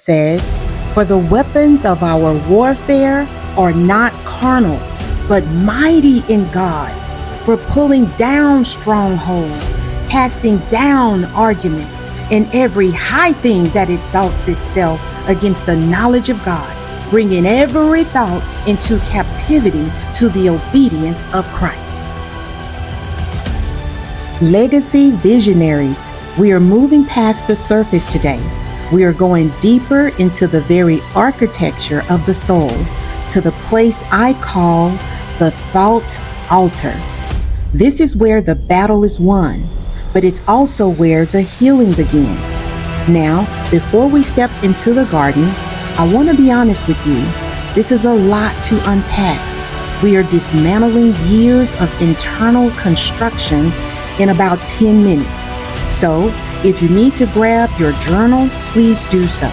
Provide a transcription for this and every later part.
says, "For the weapons of our warfare are not carnal, but mighty in God, for pulling down strongholds, casting down arguments, and every high thing that exalts itself against the knowledge of God, bringing every thought into captivity to the obedience of Christ." Legacy Visionaries, we are moving past the surface today. We are going deeper into the very architecture of the soul, to the place I call the thought altar. This is where the battle is won, but it's also where the healing begins. Now, before we step into the garden, I want to be honest with you. This is a lot to unpack. We are dismantling years of internal construction in about 10 minutes. So, if you need to grab your journal, please do so.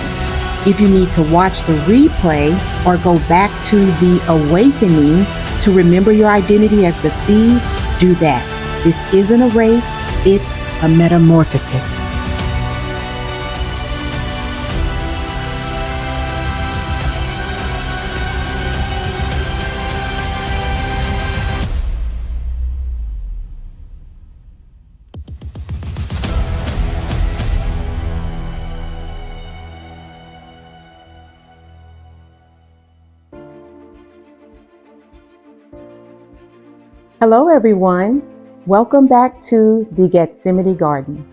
If you need to watch the replay or go back to the awakening to remember your identity as the seed, do that. This isn't a race, it's a metamorphosis. Hello, everyone. Welcome back to the Gethsemane Garden.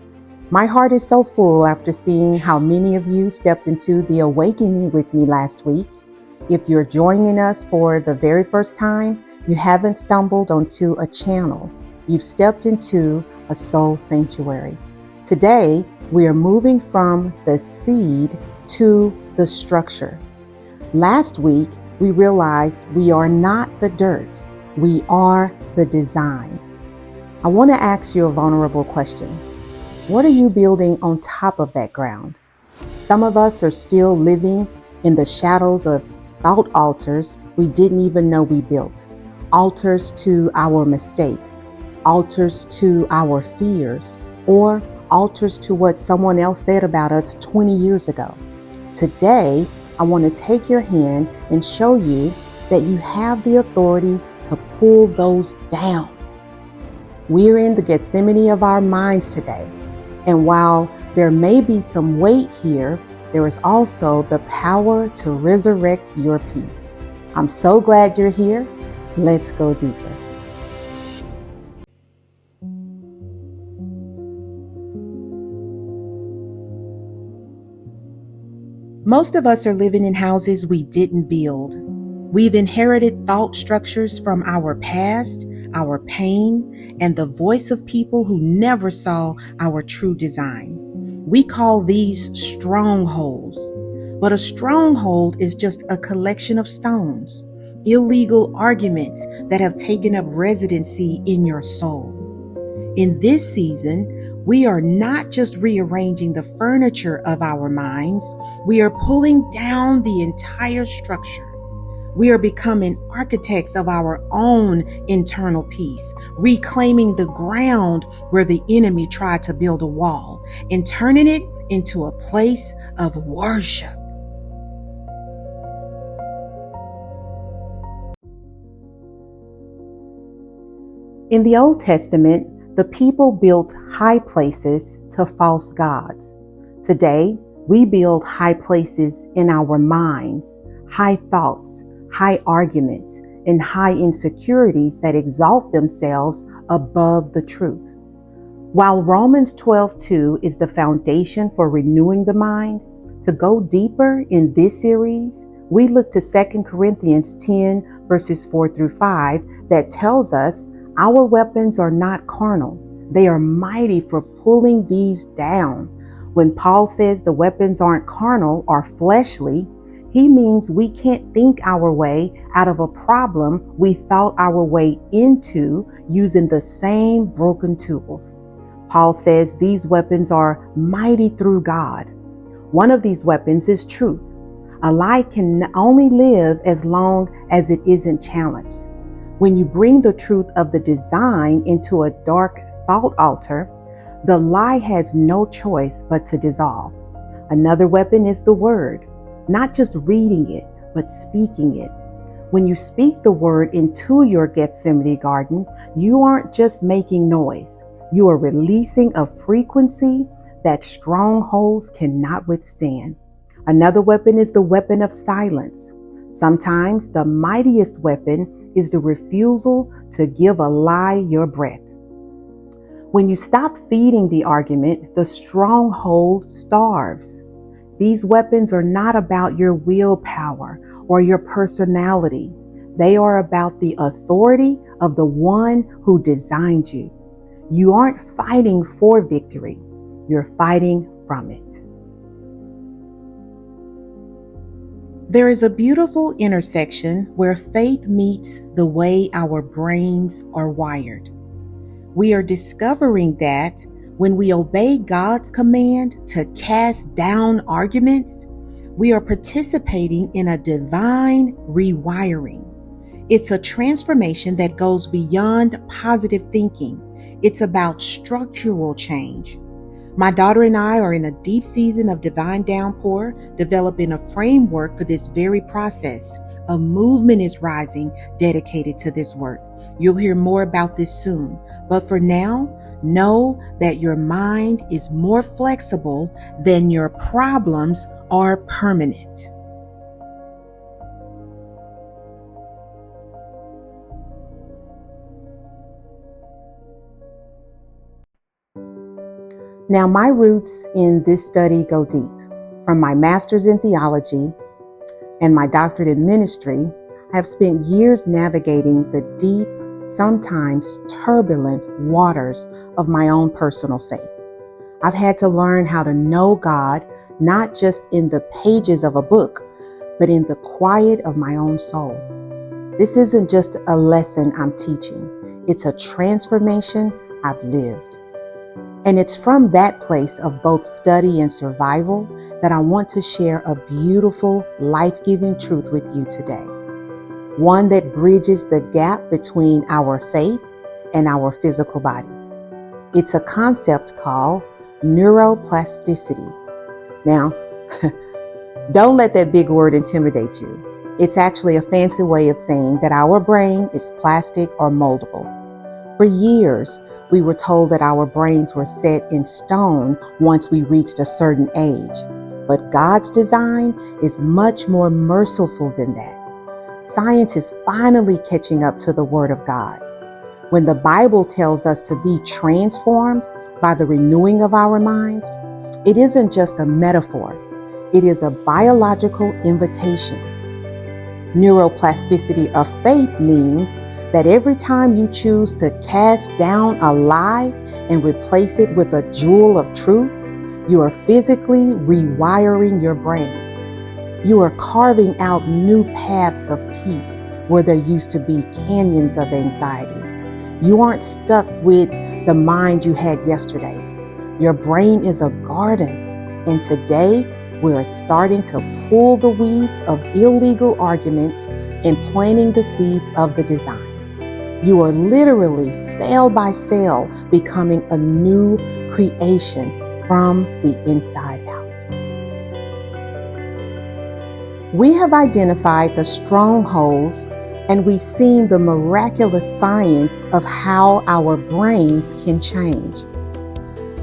My heart is so full after seeing how many of you stepped into the awakening with me last week. If you're joining us for the very first time, you haven't stumbled onto a channel. You've stepped into a soul sanctuary. Today, we are moving from the seed to the structure. Last week, we realized we are not the dirt. We are the design. I want to ask you a vulnerable question. What are you building on top of that ground? Some of us are still living in the shadows of thought altars we didn't even know we built. Altars to our mistakes, altars to our fears, or altars to what someone else said about us 20 years ago. Today, I want to take your hand and show you that you have the authority to pull those down. We're in the Gethsemane of our minds today. And while there may be some weight here, there is also the power to resurrect your peace. I'm so glad you're here. Let's go deeper. Most of us are living in houses we didn't build. We've inherited thought structures from our past, our pain, and the voice of people who never saw our true design. We call these strongholds. But a stronghold is just a collection of stones, illegal arguments that have taken up residency in your soul. In this season, we are not just rearranging the furniture of our minds, we are pulling down the entire structure. We are becoming architects of our own internal peace, reclaiming the ground where the enemy tried to build a wall and turning it into a place of worship. In the Old Testament, the people built high places to false gods. Today, we build high places in our minds, high thoughts, high arguments, and high insecurities that exalt themselves above the truth. While Romans 12:2 is the foundation for renewing the mind, to go deeper in this series, we look to 2 Corinthians 10 verses 4 through 5 that tells us our weapons are not carnal. They are mighty for pulling these down. When Paul says the weapons aren't carnal or fleshly, he means we can't think our way out of a problem we thought our way into using the same broken tools. Paul says these weapons are mighty through God. One of these weapons is truth. A lie can only live as long as it isn't challenged. When you bring the truth of the design into a dark thought altar, the lie has no choice but to dissolve. Another weapon is the word, not just reading it, but speaking it. When you speak the word into your Gethsemane garden, you aren't just making noise. You are releasing a frequency that strongholds cannot withstand. Another weapon is the weapon of silence. Sometimes the mightiest weapon is the refusal to give a lie your breath. When you stop feeding the argument, the stronghold starves. These weapons are not about your willpower or your personality. They are about the authority of the one who designed you. You aren't fighting for victory. You're fighting from it. There is a beautiful intersection where faith meets the way our brains are wired. We are discovering that when we obey God's command to cast down arguments, we are participating in a divine rewiring. It's a transformation that goes beyond positive thinking. It's about structural change. My daughter and I are in a deep season of divine downpour, developing a framework for this very process. A movement is rising dedicated to this work. You'll hear more about this soon. But for now, know that your mind is more flexible than your problems are permanent. Now, my roots in this study go deep. From my master's in theology and my doctorate in ministry, I have spent years navigating the deep, sometimes turbulent waters of my own personal faith. I've had to learn how to know God, not just in the pages of a book, but in the quiet of my own soul. This isn't just a lesson I'm teaching. It's a transformation I've lived. And it's from that place of both study and survival that I want to share a beautiful, life-giving truth with you today. One that bridges the gap between our faith and our physical bodies. It's a concept called neuroplasticity. Now, don't let that big word intimidate you. It's actually a fancy way of saying that our brain is plastic or moldable. For years, we were told that our brains were set in stone once we reached a certain age. But God's design is much more merciful than that. Science is finally catching up to the Word of God. When the Bible tells us to be transformed by the renewing of our minds, it isn't just a metaphor. It is a biological invitation. Neuroplasticity of faith means that every time you choose to cast down a lie and replace it with a jewel of truth, you are physically rewiring your brain. You are carving out new paths of peace where there used to be canyons of anxiety. You aren't stuck with the mind you had yesterday. Your brain is a garden, and today we are starting to pull the weeds of illegal arguments and planting the seeds of the design. You are literally cell by cell becoming a new creation from the inside out. We have identified the strongholds and we've seen the miraculous science of how our brains can change.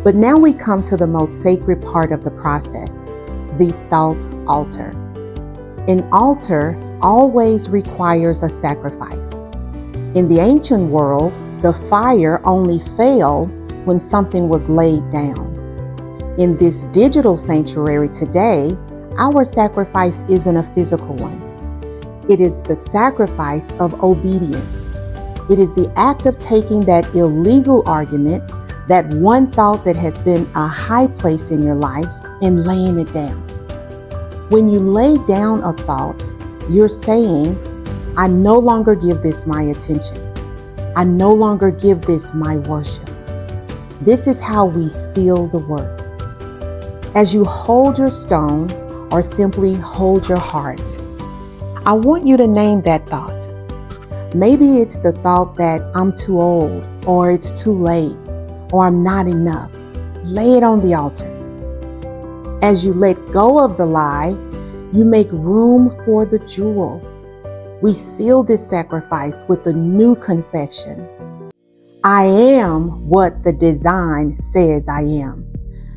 But now we come to the most sacred part of the process, the thought altar. An altar always requires a sacrifice. In the ancient world, the fire only fell when something was laid down. In this digital sanctuary today, our sacrifice isn't a physical one. It is the sacrifice of obedience. It is the act of taking that illegal argument, that one thought that has been a high place in your life, and laying it down. When you lay down a thought, you're saying, I no longer give this my attention. I no longer give this my worship. This is how we seal the work. As you hold your stone or simply hold your heart, I want you to name that thought. Maybe it's the thought that I'm too old, or it's too late, or I'm not enough. Lay it on the altar. As you let go of the lie, you make room for the jewel. We seal this sacrifice with a new confession. I am what the design says I am.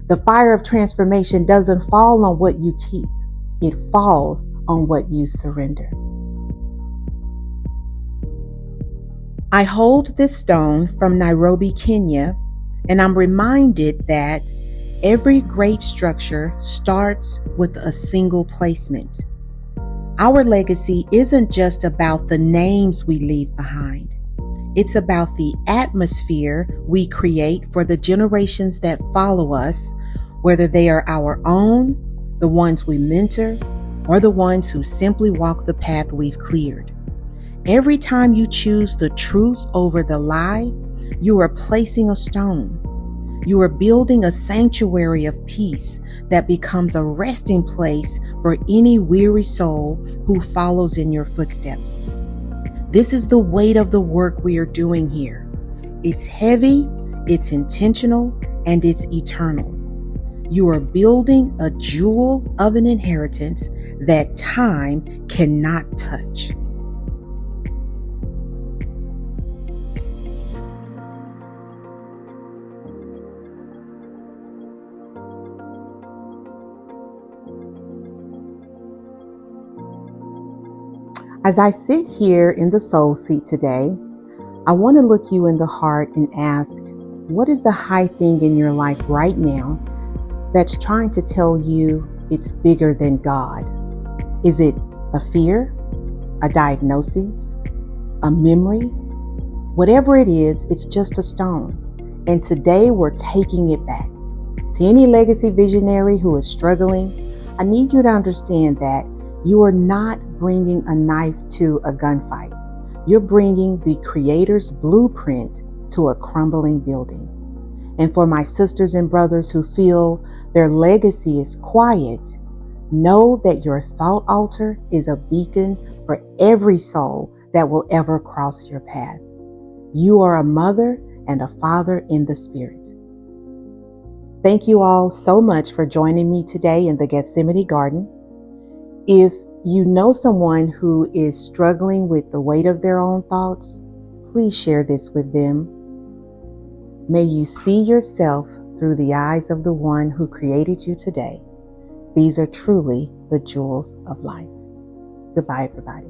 The fire of transformation doesn't fall on what you keep. It falls on what you surrender. I hold this stone from Nairobi, Kenya, and I'm reminded that every great structure starts with a single placement. Our legacy isn't just about the names we leave behind. It's about the atmosphere we create for the generations that follow us, whether they are our own, the ones we mentor, or the ones who simply walk the path we've cleared. Every time you choose the truth over the lie, you are placing a stone. You are building a sanctuary of peace that becomes a resting place for any weary soul who follows in your footsteps. This is the weight of the work we are doing here. It's heavy, it's intentional, and it's eternal. You are building a jewel of an inheritance that time cannot touch. As I sit here in the soul seat today, I want to look you in the heart and ask, what is the high thing in your life right now that's trying to tell you it's bigger than God? Is it a fear, a diagnosis, a memory? Whatever it is, it's just a stone. And today we're taking it back. To any legacy visionary who is struggling, I need you to understand that you are not bringing a knife to a gunfight. You're bringing the Creator's blueprint to a crumbling building. And for my sisters and brothers who feel their legacy is quiet, know that your thought altar is a beacon for every soul that will ever cross your path. You are a mother and a father in the spirit. Thank you all so much for joining me today in the Gethsemane Garden. If you know someone who is struggling with the weight of their own thoughts, please share this with them. May you see yourself through the eyes of the one who created you today. These are truly the jewels of life. Goodbye, everybody.